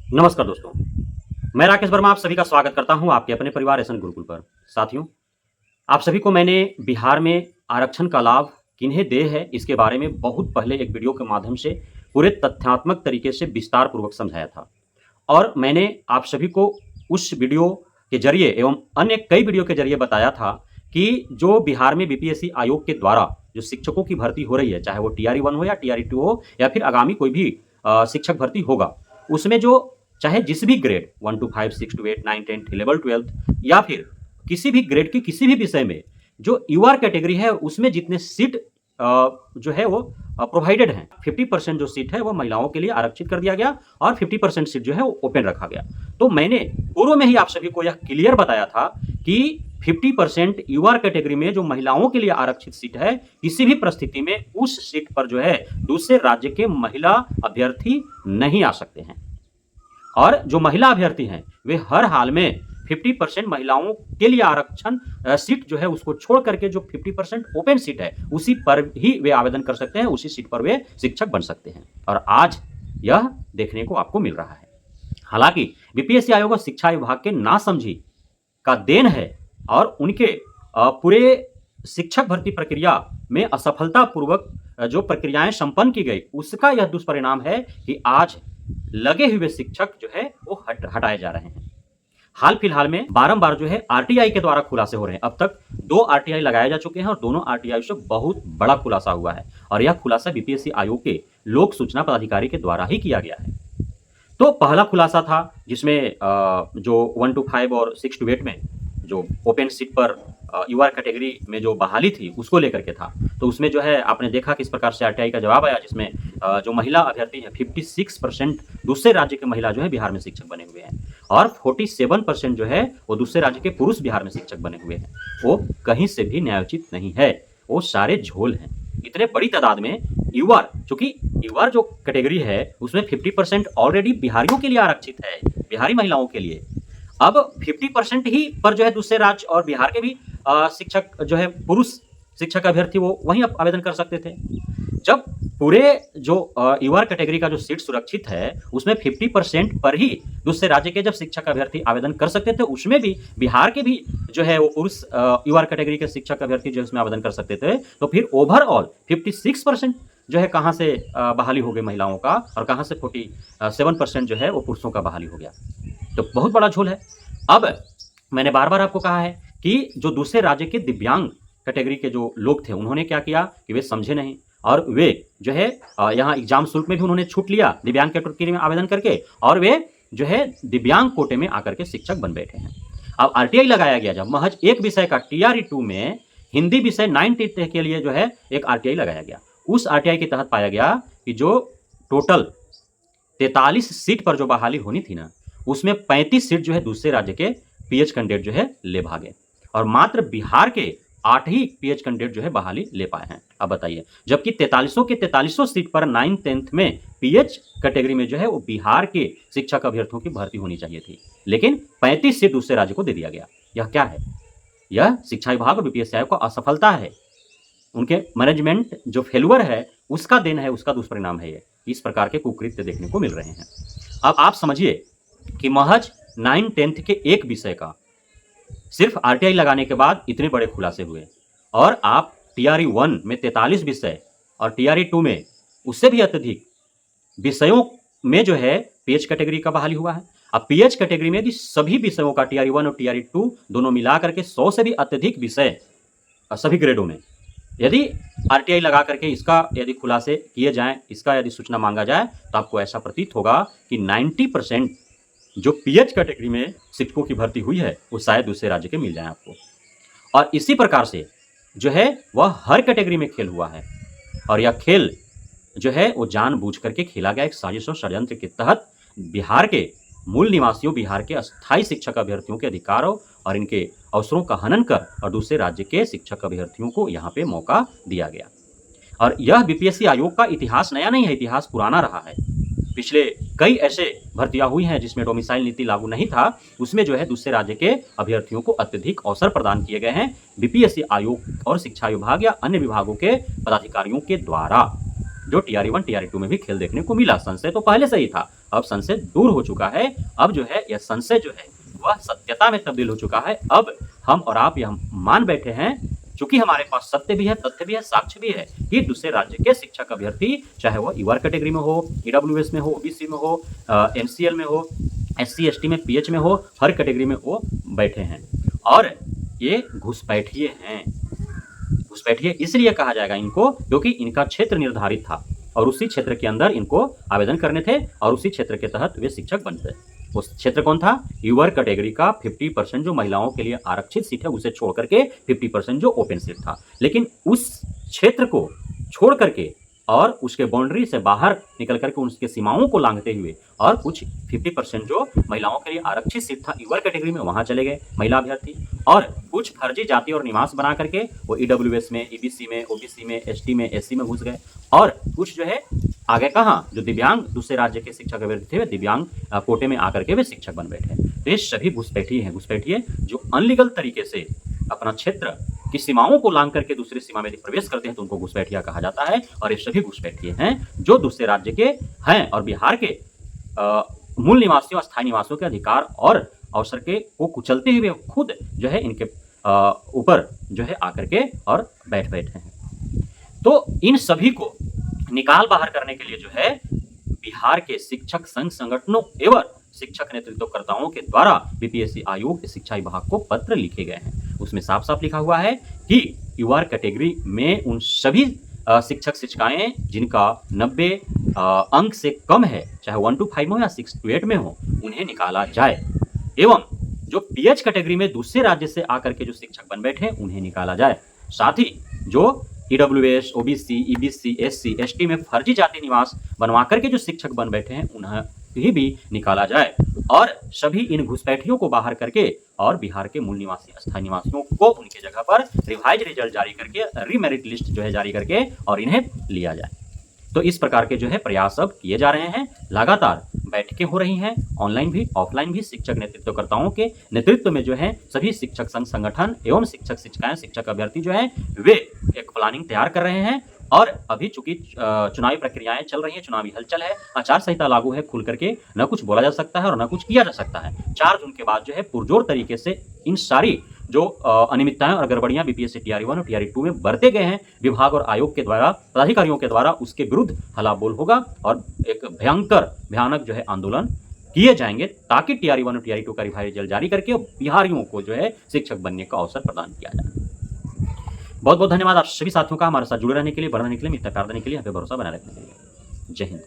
नमस्कार दोस्तों, मैं राकेश वर्मा आप सभी का स्वागत करता हूं आपके अपने परिवार एसएन गुरुकुल पर। साथियों, आप सभी को मैंने बिहार में आरक्षण का लाभ किन्हें दे है, इसके बारे में बहुत पहले एक वीडियो के माध्यम से पूरे तथ्यात्मक तरीके से विस्तार पूर्वक समझाया था। और मैंने आप सभी को उस वीडियो के ज़रिए एवं अन्य कई वीडियो के ज़रिए बताया था कि जो बिहार में बीपीएससी आयोग के द्वारा जो शिक्षकों की भर्ती हो रही है, चाहे वो टीआरई 1 हो या टीआरई 2 हो या फिर आगामी कोई भी शिक्षक भर्ती होगा, उसमें जो चाहे जिस भी ग्रेड 1 to 5, 6 to 8, 9, 10, 11, 12 या फिर किसी भी ग्रेड की किसी भी विषय में जो यूआर कैटेगरी है उसमें जितने सीट जो है वो प्रोवाइडेड हैं, 50% जो सीट है वो महिलाओं के लिए आरक्षित कर दिया गया और 50% सीट जो है वो ओपन रखा गया। तो मैंने पूर्व में ही आप सभी को यह क्लियर बताया था कि 50% यूआर कैटेगरी में जो महिलाओं के लिए आरक्षित सीट है, किसी भी परिस्थिति में उस सीट पर जो है दूसरे राज्य के महिला अभ्यर्थी नहीं आ सकते हैं। और जो महिला अभ्यर्थी हैं वे हर हाल में 50% महिलाओं के लिए आरक्षण सीट जो है उसको छोड़ करके जो 50% ओपन सीट है उसी पर ही वे आवेदन कर सकते हैं, उसी सीट पर वे शिक्षक बन सकते हैं। और आज यह देखने को आपको मिल रहा है। हालांकि बीपीएससी आयोग और शिक्षा विभाग के नासमझी का देन है और उनके पूरे शिक्षक भर्ती प्रक्रिया में असफलतापूर्वक जो प्रक्रियाएं संपन्न की गई उसका यह दुष्परिणाम है कि आज लगे हुए शिक्षक जो है वो हटाए जा रहे हैं। हाल फिलहाल में बारंबार जो है आरटीआई के द्वारा खुलासे हो रहे हैं। अब तक 2 आरटीआई लगाए जा चुके हैं और दोनों आरटीआई से बहुत बड़ा खुलासा हुआ है और यह खुलासा बीपीएससी आयोग के लोक सूचना पदाधिकारी के द्वारा ही किया गया है। तो पहला खुलासा था जिसमें जो 1 to 5 और 6 to 8 में जो ओपन सीट पर यूआर कैटेगरी में जो बहाली थी उसको लेकर के था। तो उसमें जो है आपने देखा किस प्रकार से आरटीआई का जवाब आया, जिसमें जो महिला अभ्यर्थी है 56% दूसरे राज्य के महिला जो है बिहार में शिक्षक बने हुए हैं और 47% जो है वो दूसरे राज्य के पुरुष बिहार में शिक्षक बने हुए हैं। वो कहीं से भी न्यायोचित नहीं है, वो सारे झोल हैं। इतने बड़ी तादाद में यूआर, चूंकि यूआर जो कैटेगरी है उसमें 50% ऑलरेडी बिहारियों के लिए आरक्षित है, बिहारी महिलाओं के लिए। अब 50% ही पर जो है दूसरे राज्य और बिहार के भी शिक्षक जो है पुरुष शिक्षक अभ्यर्थी वो वहीं आवेदन कर सकते थे। जब पूरे जो यूआर कैटेगरी का जो सीट सुरक्षित है उसमें 50% पर ही दूसरे राज्य के जब शिक्षक अभ्यर्थी आवेदन कर सकते थे, उसमें भी बिहार के भी जो है वो पुरुष यूआर कैटेगरी के शिक्षक अभ्यर्थी जो उसमें आवेदन कर सकते थे, तो फिर ओवरऑल 56% जो है कहाँ से बहाली हो गई महिलाओं का और कहाँ से 47% जो है वो पुरुषों का बहाली हो गया। तो बहुत बड़ा झोल है। अब मैंने बार बार आपको कहा है कि जो दूसरे राज्य के दिव्यांग कैटेगरी के जो लोग थे उन्होंने क्या किया कि वे समझे नहीं और वे जो है यहाँ एग्जाम शुल्क में भी उन्होंने छूट लिया दिव्यांग कैटेगरी में आवेदन करके और वे जो है दिव्यांग कोटे में आकर के शिक्षक बन बैठे हैं। अब आरटीआई लगाया गया जब महज एक विषय का टीआरई 2 में हिंदी विषय 9 के लिए जो है एक आरटीआई लगाया गया। उस आरटीआई के तहत पाया गया कि जो टोटल 43 सीट पर जो बहाली होनी थी ना, उसमें 35 सीट जो है दूसरे राज्य के पीएच कैंडिडेट जो है ले भागे और मात्र बिहार के 8 ही पीएच कैंडिडेट जो है बहाली ले पाए हैं। अब बताइए, जबकि 43 के 43 सीट पर 9th-10th में पीएच कैटेगरी में जो है वो बिहार के शिक्षक अभ्यर्थियों की भर्ती होनी चाहिए थी, लेकिन 35 सीट दूसरे राज्य को दे दिया गया। यह क्या है? यह शिक्षा विभाग और बीपीएससी आयोग का असफलता है, उनके मैनेजमेंट जो फेलुअर है उसका देन है, उसका दुष्परिणाम है। ये इस प्रकार के कुकृत्य देखने को मिल रहे हैं। अब आप समझिए कि महज 9th-10th के एक विषय का सिर्फ आरटीआई लगाने के बाद इतने बड़े खुलासे हुए और आप टीआरई 1 में 43 विषय और टीआरई 2 में उससे भी अत्यधिक विषयों में जो है पीएच कैटेगरी का बहाली हुआ है। अब पीएच कैटेगरी में यदि सभी विषयों का टीआरई 1 और टीआरई 2 दोनों मिला करके 100 से भी अत्यधिक विषय सभी ग्रेडों में यदि आरटीआई लगा करके इसका यदि खुलासे किए जाएं, इसका यदि सूचना मांगा जाए, तो आपको ऐसा प्रतीत होगा कि 90% जो पीएच कैटेगरी में शिक्षकों की भर्ती हुई है वो शायद दूसरे राज्य के मिल जाए आपको। और इसी प्रकार से जो है वह हर कैटेगरी में खेल हुआ है और यह खेल जो है वो जानबूझ करके खेला गया एक साजिश और षड्यंत्र के तहत बिहार के मूल निवासियों, बिहार के अस्थायी शिक्षक अभ्यर्थियों के अधिकारों और इनके अवसरों का हनन कर और दूसरे राज्य के शिक्षक अभ्यर्थियों को यहाँ पे मौका दिया गया। और यह बीपीएससी आयोग का इतिहास नया नहीं है, इतिहास पुराना रहा है। पिछले कई ऐसे भर्तियां हुई हैं जिसमें डोमिसाइल नीति लागू नहीं था, उसमें जो है दूसरे राज्य के अभ्यर्थियों को अत्यधिक अवसर प्रदान किए गए हैं बीपीएससी आयोग और शिक्षा विभाग या अन्य विभागों के पदाधिकारियों के द्वारा। जो TRE 1 TRE 2 में भी खेल देखने को मिला। संशय तो पहले से ही था, अब संशय दूर हो चुका है। अब जो है यह संशय जो है वह सत्यता में तब्दील हो चुका है। अब हम और आप यह मान बैठे हैं, चूंकि हमारे पास सत्य भी है, तथ्य भी है, साक्ष्य भी है कि दूसरे राज्य के शिक्षक अभ्यर्थी, चाहे वो ईआर कैटेगरी में हो, EWS में हो, OBC में हो, NCL में हो, SC ST में, PH में हो, हर कैटेगरी में वो बैठे हैं। और ये घुसपैठिए हैं। घुसपैठिए इसलिए कहा जाएगा इनको क्योंकि इनका क्षेत्र निर्धारित था और उसी क्षेत्र के अंदर इनको आवेदन करने थे और उसी क्षेत्र के तहत वे शिक्षक बनते। उस क्षेत्र कौन था? यूआर कैटेगरी का 50% जो महिलाओं के लिए आरक्षित सीट है उसे छोड़ करके 50% जो ओपन सीट था। लेकिन उस क्षेत्र को छोड़ करके और उसके बाउंड्री से बाहर निकल करके उसके सीमाओं को लांघते हुए और कुछ 50% जो महिलाओं के लिए आरक्षित सीट था यूआर कैटेगरी में, वहां चले गए महिला अभ्यर्थी। और कुछ फर्जी जाति और निवास बना करके वो EWS में, EBC में, OBC में, ST में, SC में घुस गए। और कुछ जो है आगे कहाँ, जो दिव्यांग दूसरे राज्य के शिक्षक अभ्यर्थी थे वे दिव्यांग कोटे में आकर के वे शिक्षक बन बैठे। तो ये सभी घुसपैठिए हैं। घुसपैठिए जो अनलीगल तरीके से अपना क्षेत्र की सीमाओं को लांघ करके दूसरी सीमा में प्रवेश करते हैं तो उनको घुसपैठिया कहा जाता है। और ये सभी घुसपैठिए हैं जो दूसरे राज्य के हैं और बिहार के मूल निवासियों, स्थायी निवासियों के अधिकार और अवसर के को कुचलते हुए खुद जो है इनके ऊपर जो है आकर के और बैठ बैठे हैं। तो इन सभी को निकाल बाहर करने के लिए जो है बिहार के शिक्षक संघ संगठनों एवं शिक्षक नेतृत्वकर्ताओं के द्वारा बीपीएससी आयोग के शिक्षा विभाग को पत्र लिखे गए हैं। उसमें साफ साफ लिखा हुआ है कि यूआर कैटेगरी में उन सभी शिक्षक शिक्षिकाएं जिनका 90 अंक से कम है, चाहे 1 to 5 हो या 6 to 8 में हो, उन्हें निकाला जाए। एवं जो पीएच कैटेगरी में दूसरे राज्य से आकर के जो शिक्षक बन बैठे उन्हें निकाला जाए। साथ ही जो EWS, OBC, EBC, SC, ST में फर्जी जाति निवास बनवा करके जो शिक्षक बन बैठे हैं उन्हें भी निकाला जाए। और सभी इन घुसपैठियों को बाहर करके और बिहार के मूल निवासी, अस्थायी निवासियों को उनके जगह पर रिवाइज रिजल्ट जारी करके, रीमेरिट लिस्ट जो है जारी करके और इन्हें लिया जाए। तो इस प्रकार के जो है प्रयास अब किए जा रहे हैं। लगातार बैठकें हो रही हैं, ऑनलाइन भी ऑफलाइन भी। शिक्षक नेतृत्वकर्ताओं के नेतृत्व में जो है सभी शिक्षक संघ संगठन एवं शिक्षक शिक्षिकाएं, शिक्षक अभ्यर्थी जो हैं वे एक प्लानिंग तैयार कर रहे हैं। और अभी चूंकि चुनावी प्रक्रियाएं चल रही हैं, चुनावी हलचल है, आचार संहिता लागू है, खुल करके न कुछ बोला जा सकता है और न कुछ किया जा सकता है। 4 जून के बाद जो है पुरजोर तरीके से इन सारी जो अनियमितताएं और गड़बड़ियां बीपीएससी TRE 1 और TRE 2 में बरते गए हैं विभाग और आयोग के द्वारा, पदाधिकारियों के द्वारा, उसके विरुद्ध हल्ला बोल होगा और एक भयानक जो है आंदोलन किए जाएंगे ताकि TRE 1 और TRE 2 का रिवाइज रिजल्ट जारी करके बिहारियों को जो है शिक्षक बनने का अवसर प्रदान किया जाए। बहुत बहुत धन्यवाद आप सभी साथियों का हमारे साथ जुड़े रहने के लिए, बढ़ने के लिए, मित्रता देने के लिए, हमें भरोसा बनाए रखने के लिए। जय हिंद।